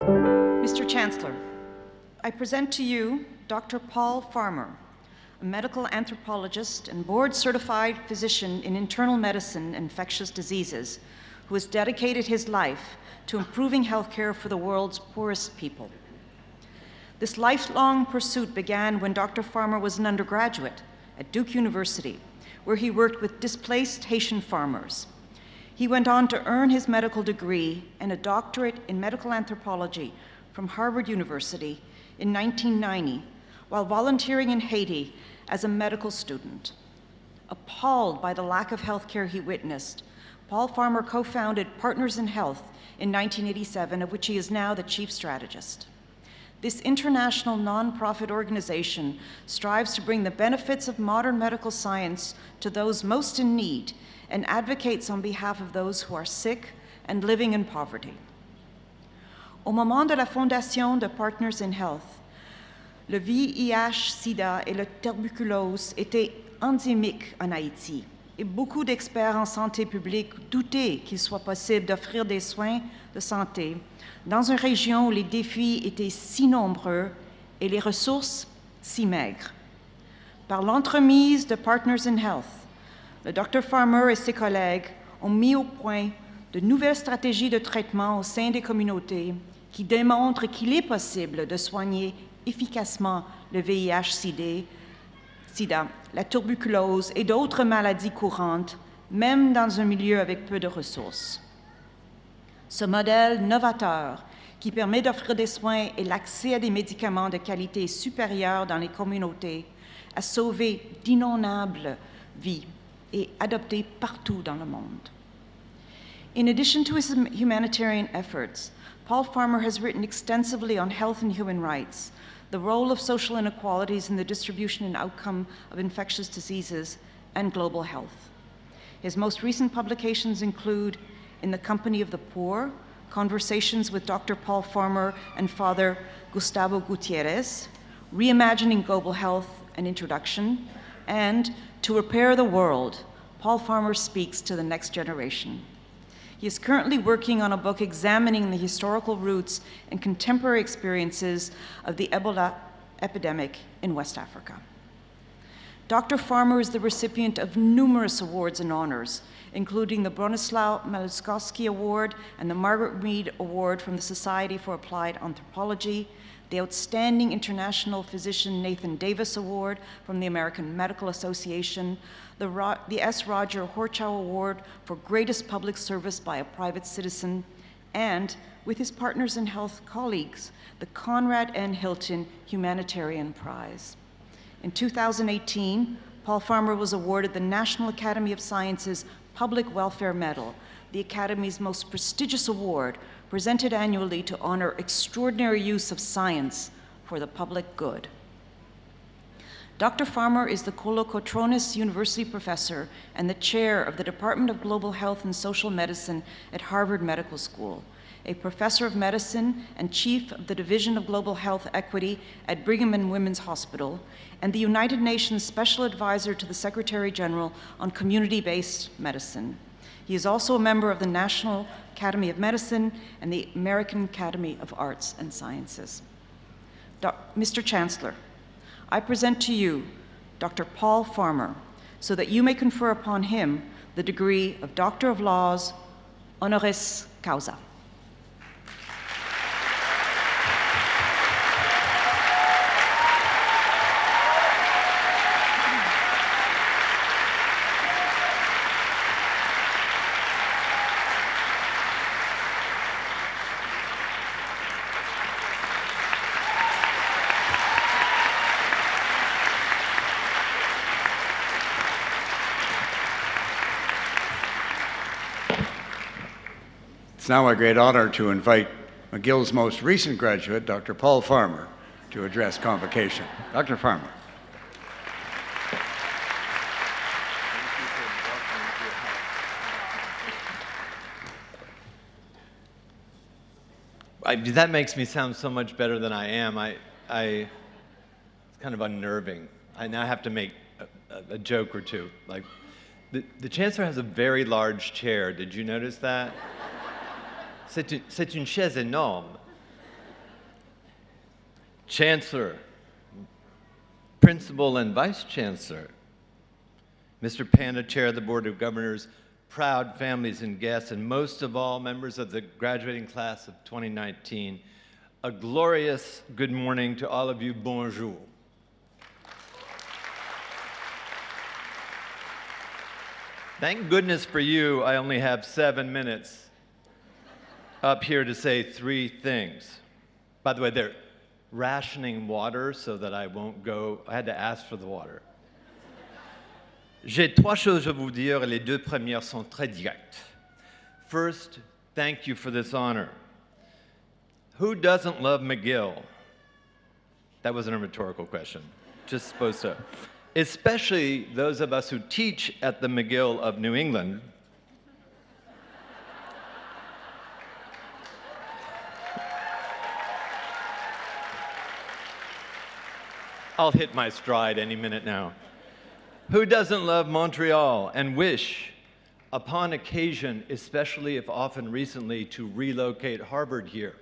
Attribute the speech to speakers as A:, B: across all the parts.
A: Mr. Chancellor, I present to you Dr. Paul Farmer, a medical anthropologist and board-certified physician in internal medicine and infectious diseases, who has dedicated his life to improving healthcare for the world's poorest people. This lifelong pursuit began when Dr. Farmer was an undergraduate at Duke University, where he worked with displaced Haitian farmers. He went on to earn his medical degree and a doctorate in medical anthropology from Harvard University in 1990, while volunteering in Haiti as a medical student. Appalled by the lack of health care he witnessed, Paul Farmer co-founded Partners in Health in 1987, of which he is now the chief strategist. This international nonprofit organization strives to bring the benefits of modern medical science to those most in need and advocates on behalf of those who are sick and living in poverty. Au moment de la fondation de Partners in Health, le VIH-Sida et la tuberculose étaient endémiques en Haïti et beaucoup d'experts en santé publique doutaient qu'il soit possible d'offrir des soins de santé dans une région où les défis étaient si nombreux et les ressources si maigres. Par l'entremise de Partners in Health, le Dr Farmer et ses collègues ont mis au point de nouvelles stratégies de traitement au sein des communautés qui démontrent qu'il est possible de soigner efficacement le VIH-Sida, la tuberculose et d'autres maladies courantes, même dans un milieu avec peu de ressources. Ce modèle novateur qui permet d'offrir des soins et l'accès à des médicaments de qualité supérieure dans les communautés a sauvé d'innombrables vies et adopté partout dans le monde. In addition to his humanitarian efforts, Paul Farmer has written extensively on health and human rights, the role of social inequalities in the distribution and outcome of infectious diseases, and global health. His most recent publications include In the Company of the Poor, Conversations with Dr. Paul Farmer and Father Gustavo Gutierrez, Reimagining Global Health, an Introduction, and To Repair the World, Paul Farmer Speaks to the Next Generation. He is currently working on a book examining the historical roots and contemporary experiences of the Ebola epidemic in West Africa. Dr. Farmer is the recipient of numerous awards and honors, including the Bronislaw Maluskowski Award and the Margaret Mead Award from the Society for Applied Anthropology, the Outstanding International Physician Nathan Davis Award from the American Medical Association, the S. Roger Horchow Award for Greatest Public Service by a Private Citizen, and, with his Partners in Health colleagues, the Conrad N. Hilton Humanitarian Prize. In 2018, Paul Farmer was awarded the National Academy of Sciences Public Welfare Medal, the Academy's most prestigious award, presented annually to honor extraordinary use of science for the public good. Dr. Farmer is the Kolokotronis University Professor and the Chair of the Department of Global Health and Social Medicine at Harvard Medical School, a Professor of Medicine and Chief of the Division of Global Health Equity at Brigham and Women's Hospital, and the United Nations Special Advisor to the Secretary General on Community-Based Medicine. He is also a member of the National Academy of Medicine and the American Academy of Arts and Sciences. Mr. Chancellor, I present to you Dr. Paul Farmer so that you may confer upon him the degree of Doctor of Laws, honoris causa.
B: It's now my great honor to invite McGill's most recent graduate, Dr. Paul Farmer, to address convocation. Dr. Farmer.
C: That makes me sound so much better than I am. It's kind of unnerving. I now have to make a joke or two. Like, the Chancellor has a very large chair. Did you notice that? C'est une chaise énorme. Chancellor, Principal and Vice Chancellor, Mr. Panda, Chair of the Board of Governors, proud families and guests, and most of all, members of the graduating class of 2019, a glorious good morning to all of you. Bonjour. Thank goodness for you, I only have 7 minutes up here to say 3 things. By the way, they're rationing water so that I won't go. I had to ask for the water. J'ai 3 choses à vous dire, et les 2 premières sont très directes. First, thank you for this honor. Who doesn't love McGill? That wasn't a rhetorical question, just supposed to. Especially those of us who teach at the McGill of New England. I'll hit my stride any minute now. Who doesn't love Montreal and wish, upon occasion, especially if often recently, to relocate Harvard here?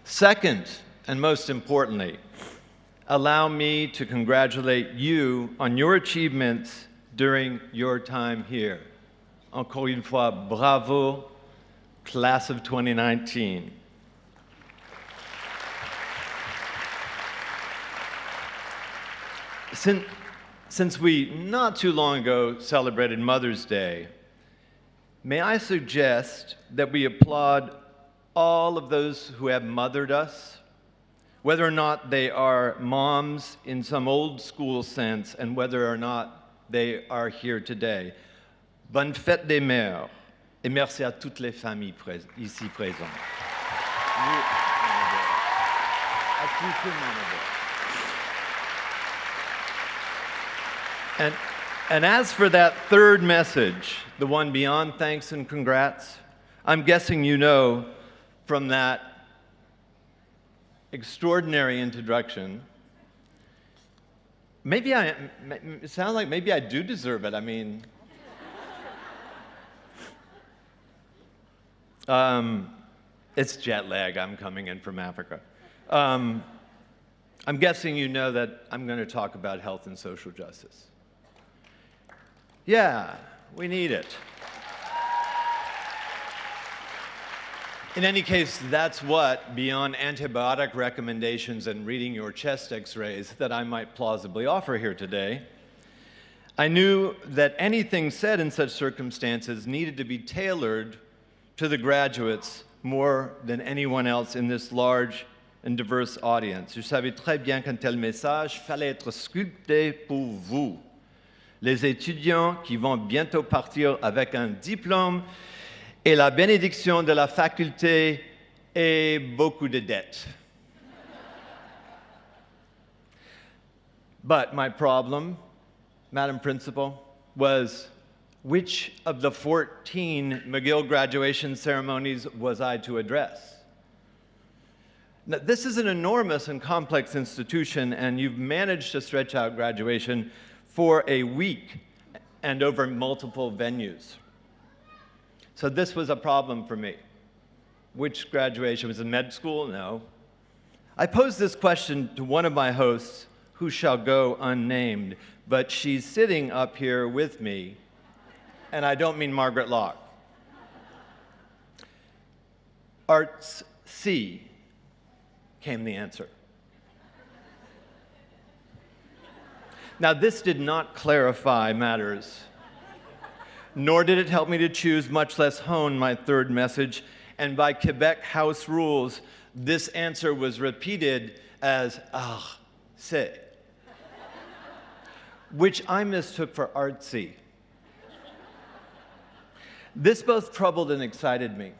C: Second, and most importantly, allow me to congratulate you on your achievements during your time here. Encore une fois, bravo, class of 2019. Since we not too long ago celebrated Mother's Day, may I suggest that we applaud all of those who have mothered us, whether or not they are moms in some old school sense, and whether or not they are here today. Bonne fête des mères, et merci à toutes les familles ici présentes. And as for that third message, the one beyond thanks and congrats, I'm guessing you know from that extraordinary introduction, it sounds like maybe I do deserve it. I mean, it's jet lag. I'm coming in from Africa. I'm guessing you know that I'm going to talk about health and social justice. Yeah, we need it. In any case, that's what, beyond antibiotic recommendations and reading your chest x-rays, that I might plausibly offer here today. I knew that anything said in such circumstances needed to be tailored to the graduates more than anyone else in this large and diverse audience. Je savais très bien qu'un tel message fallait être sculpté pour vous, les étudiants qui vont bientôt partir avec un diplôme et la bénédiction de la faculté et beaucoup de dettes. But my problem, Madam Principal, was which of the 14 McGill graduation ceremonies was I to address? Now, this is an enormous and complex institution, and you've managed to stretch out graduation for a week and over multiple venues. So this was a problem for me. Which graduation? Was it med school? No. I posed this question to one of my hosts, who shall go unnamed, but she's sitting up here with me, and I don't mean Margaret Locke. Arts C came the answer. Now, this did not clarify matters, nor did it help me to choose, much less hone my third message. And by Quebec House rules, this answer was repeated as "ah, c'est," which I mistook for artsy. This both troubled and excited me.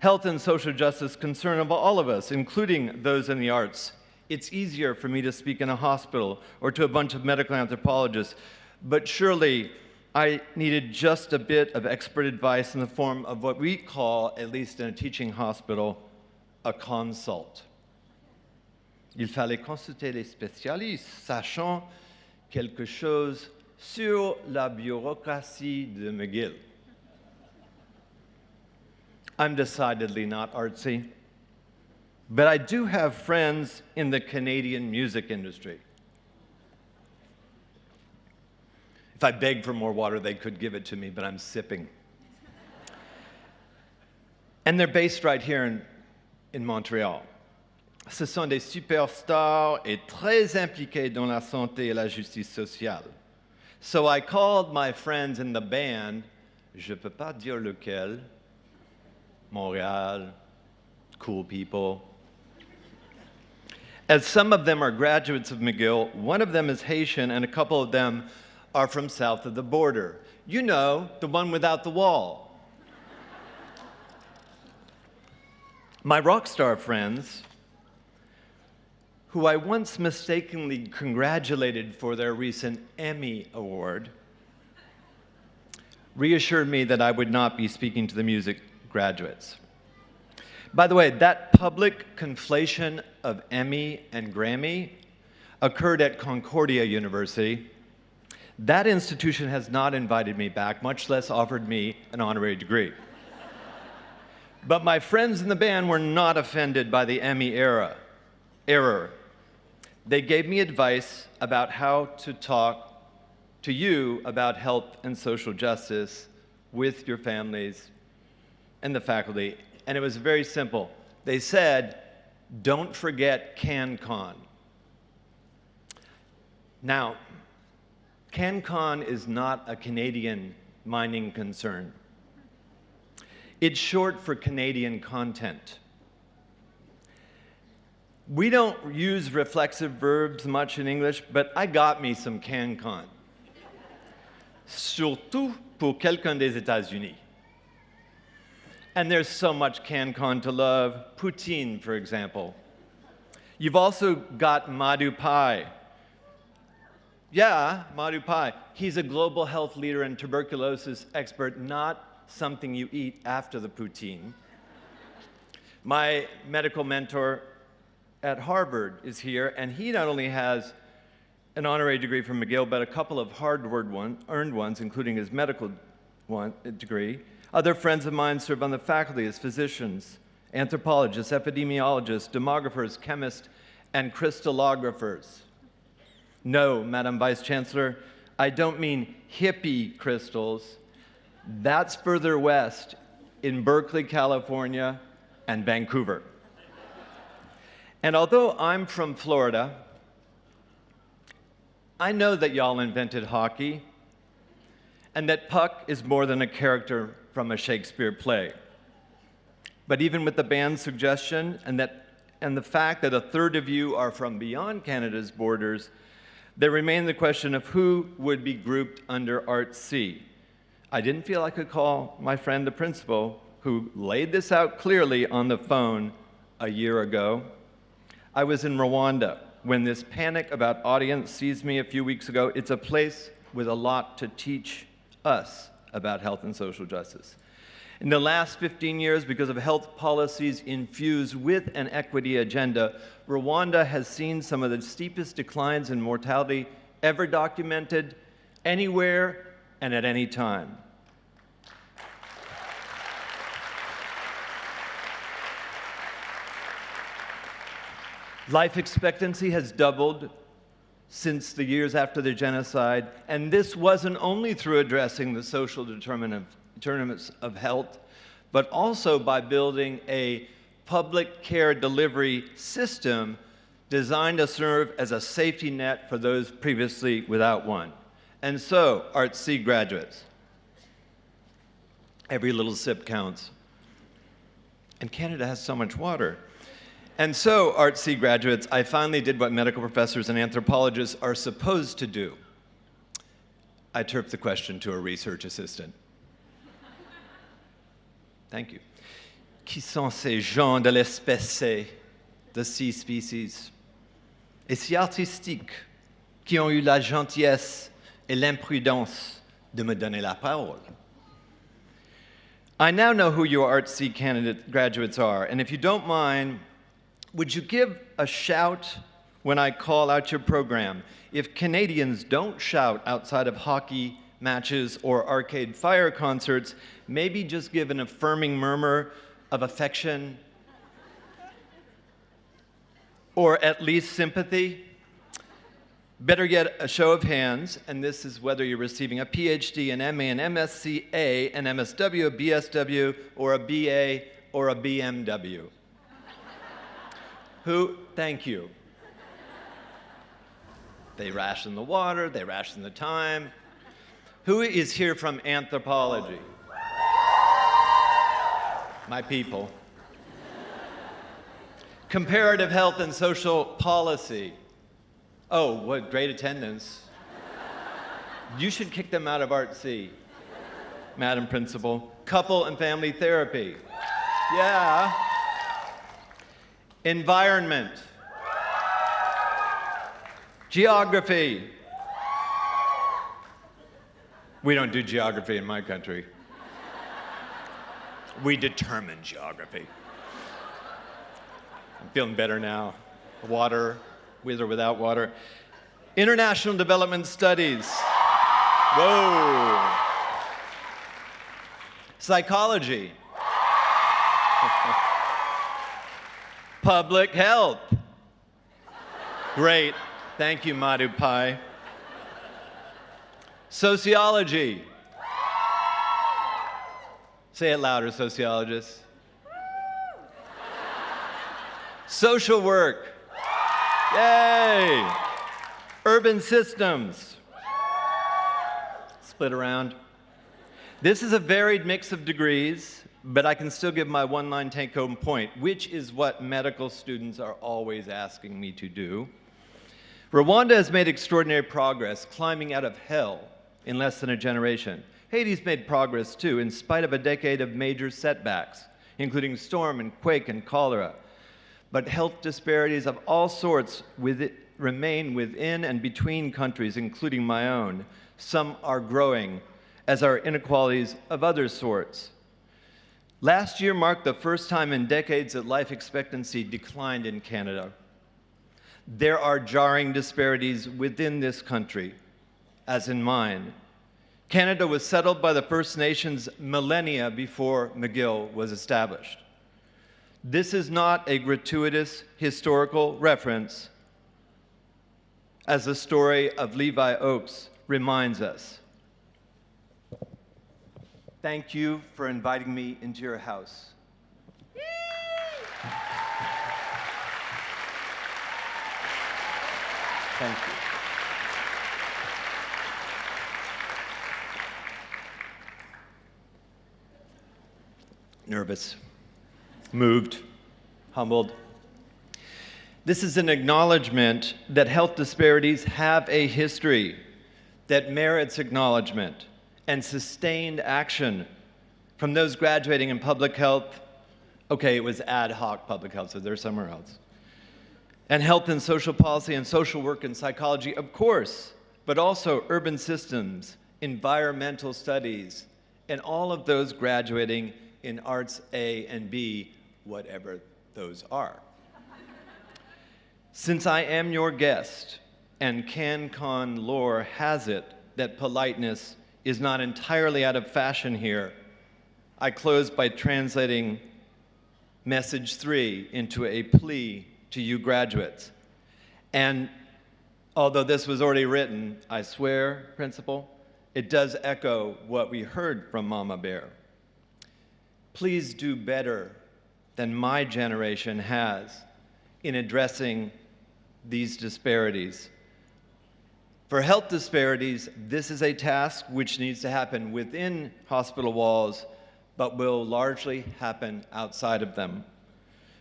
C: Health and social justice concern of all of us, including those in the arts. It's easier for me to speak in a hospital or to a bunch of medical anthropologists, but surely I needed just a bit of expert advice in the form of what we call, at least in a teaching hospital, a consult. Il fallait consulter les spécialistes, sachant quelque chose sur la bureaucratie de McGill. I'm decidedly not artsy. but I do have friends in the Canadian music industry. If I begged for more water, they could give it to me, but I'm sipping. And they're based right here in Montreal. Ce sont des superstars et très impliqués dans la santé et la justice sociale. So I called my friends in the band, je peux pas dire lequel, Montréal, cool people. As some of them are graduates of McGill, one of them is Haitian, and a couple of them are from south of the border. You know, the one without the wall. My rock star friends, who I once mistakenly congratulated for their recent Emmy Award, reassured me that I would not be speaking to the music graduates. By the way, that public conflation of Emmy and Grammy occurred at Concordia University. That institution has not invited me back, much less offered me an honorary degree. But my friends in the band were not offended by the Emmy error. They gave me advice about how to talk to you about health and social justice with your families and the faculty, and it was very simple. They said, don't forget CanCon. Now, CanCon is not a Canadian mining concern. It's short for Canadian content. We don't use reflexive verbs much in English, but I got me some CanCon. Surtout pour quelqu'un des États-Unis. And there's so much CanCon to love. Poutine, for example. You've also got Madhu Pai. Yeah, Madhu Pai. He's a global health leader and tuberculosis expert, not something you eat after the poutine. My medical mentor at Harvard is here, and he not only has an honorary degree from McGill, but a couple of earned ones, including his medical degree. Other friends of mine serve on the faculty as physicians, anthropologists, epidemiologists, demographers, chemists, and crystallographers. No, Madam Vice Chancellor, I don't mean hippie crystals. That's further west in Berkeley, California, and Vancouver. And although I'm from Florida, I know that y'all invented hockey, and that puck is more than a character from a Shakespeare play. But even with the band's suggestion and the fact that a third of you are from beyond Canada's borders, there remained the question of who would be grouped under Art C. I didn't feel I could call my friend the principal, who laid this out clearly on the phone a year ago. I was in Rwanda when this panic about audience seized me a few weeks ago. It's a place with a lot to teach us about health and social justice. In the last 15 years, because of health policies infused with an equity agenda, Rwanda has seen some of the steepest declines in mortality ever documented anywhere and at any time. Life expectancy has doubled since the years after the genocide, and this wasn't only through addressing the social determinants of health, but also by building a public care delivery system designed to serve as a safety net for those previously without one. And so, Art C graduates, every little sip counts. And Canada has so much water. And so, Art C graduates, I finally did what medical professors and anthropologists are supposed to do. I turfed the question to a research assistant. Thank you. Qui sont ces gens de l'espèce C, the C species, et si artistiques, qui ont eu la gentillesse et l'imprudence de me donner la parole? I now know who your Art C graduates are, and if you don't mind, would you give a shout when I call out your program? If Canadians don't shout outside of hockey matches or Arcade Fire concerts, maybe just give an affirming murmur of affection or at least sympathy? Better yet, a show of hands, and this is whether you're receiving a PhD, an MA, an MSc, an MSW, a BSW, or a BA, or a BMW. Who? Thank you. They ration the water, they ration the time. Who is here from anthropology? My people. Comparative health and social policy. Oh, what great attendance. You should kick them out of Art C, Madam Principal. Couple and family therapy. Yeah. Environment. Geography. We don't do geography in my country. We determine geography. I'm feeling better now. Water, with or without water. International development studies. Whoa. Psychology. Public health. Great. Thank you, Madhu Pai. Sociology. Say it louder, sociologists. Social work. Yay! Urban systems. Split around. This is a varied mix of degrees, but I can still give my one-line take-home point, which is what medical students are always asking me to do. Rwanda has made extraordinary progress, climbing out of hell in less than a generation. Haiti's made progress too, in spite of a decade of major setbacks, including storm and quake and cholera. But health disparities of all sorts remain within and between countries, including my own. Some are growing, as are inequalities of other sorts. Last year marked the first time in decades that life expectancy declined in Canada. There are jarring disparities within this country, as in mine. Canada was settled by the First Nations millennia before McGill was established. This is not a gratuitous historical reference, as the story of Levi Oakes reminds us. Thank you for inviting me into your house. Thank you. Nervous, moved, humbled. This is an acknowledgement that health disparities have a history that merits acknowledgement and sustained action from those graduating in public health. Okay, it was ad hoc public health, so they're somewhere else. And health and social policy and social work and psychology, of course, but also urban systems, environmental studies, and all of those graduating in arts A and B, whatever those are. Since I am your guest, and CanCon lore has it that politeness is not entirely out of fashion here, I close by translating message 3 into a plea to you graduates. And although this was already written, I swear, Principal, it does echo what we heard from Mama Bear. Please do better than my generation has in addressing these disparities. For health disparities, this is a task which needs to happen within hospital walls, but will largely happen outside of them.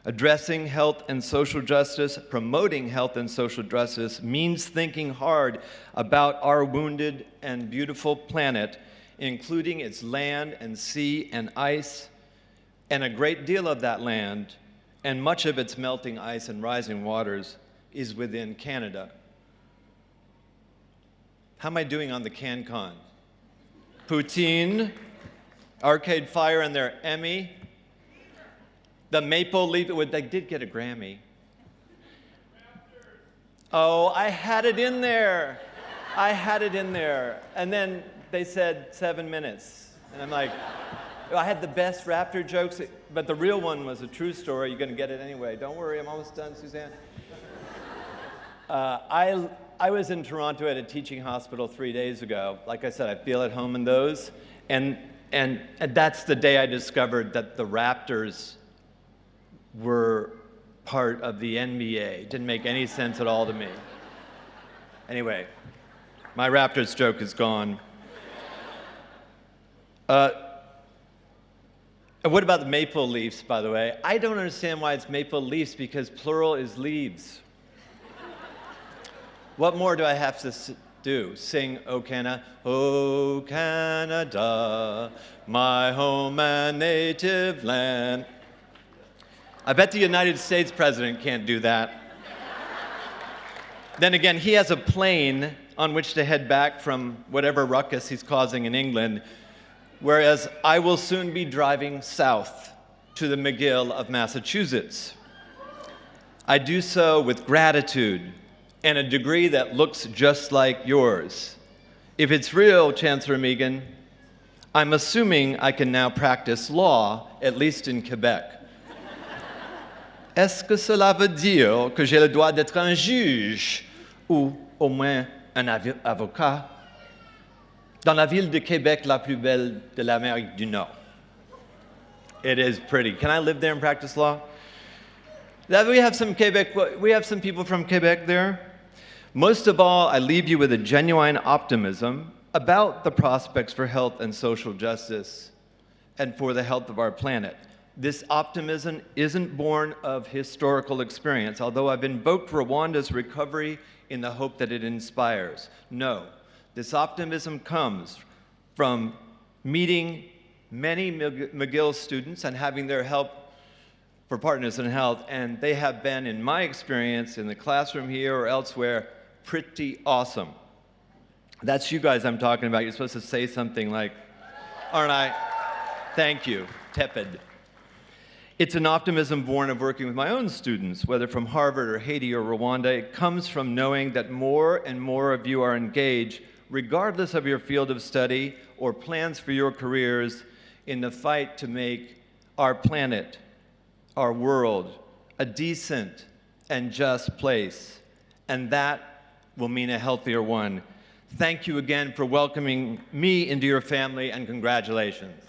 C: Addressing health and social justice, promoting health and social justice means thinking hard about our wounded and beautiful planet, including its land and sea and ice, and a great deal of that land, and much of its melting ice and rising waters, is within Canada. How am I doing on the CanCon? Poutine, Arcade Fire and their Emmy, the Maple Leaf, they did get a Grammy. Oh, I had it in there. I had it in there. And then they said 7 minutes. And I'm like, I had the best raptor jokes, but the real one was a true story. You're going to get it anyway. Don't worry, I'm almost done, Suzanne. I was in Toronto at a teaching hospital 3 days ago. Like I said, I feel at home in those. And that's the day I discovered that the Raptors were part of the NBA. It didn't make any sense at all to me. Anyway, my Raptors joke is gone. And what about the maple leafs, by the way? I don't understand why it's maple leafs, because plural is leaves. What more do I have to do? Sing, O Canada, my home and native land. I bet the United States president can't do that. Then again, he has a plane on which to head back from whatever ruckus he's causing in England, whereas I will soon be driving south to the McGill of Massachusetts. I do so with gratitude and a degree that looks just like yours. If it's real, Chancellor Meighen, I'm assuming I can now practice law, at least in Quebec. Est-ce que cela veut dire que j'ai le droit d'être un juge ou au moins un avocat dans la ville de Québec la plus belle de l'Amérique du Nord? It is pretty. Can I live there and practice law? We have some people from Quebec there. Most of all, I leave you with a genuine optimism about the prospects for health and social justice and for the health of our planet. This optimism isn't born of historical experience, although I've invoked Rwanda's recovery in the hope that it inspires. No, this optimism comes from meeting many McGill students and having their help for Partners in Health, and they have been, in my experience, in the classroom here or elsewhere, pretty awesome. That's you guys I'm talking about. You're supposed to say something like, aren't I? Thank you, tepid. It's an optimism born of working with my own students, whether from Harvard or Haiti or Rwanda. It comes from knowing that more and more of you are engaged, regardless of your field of study or plans for your careers, in the fight to make our planet, our world, a decent and just place. And that will mean a healthier one. Thank you again for welcoming me into your family, and congratulations.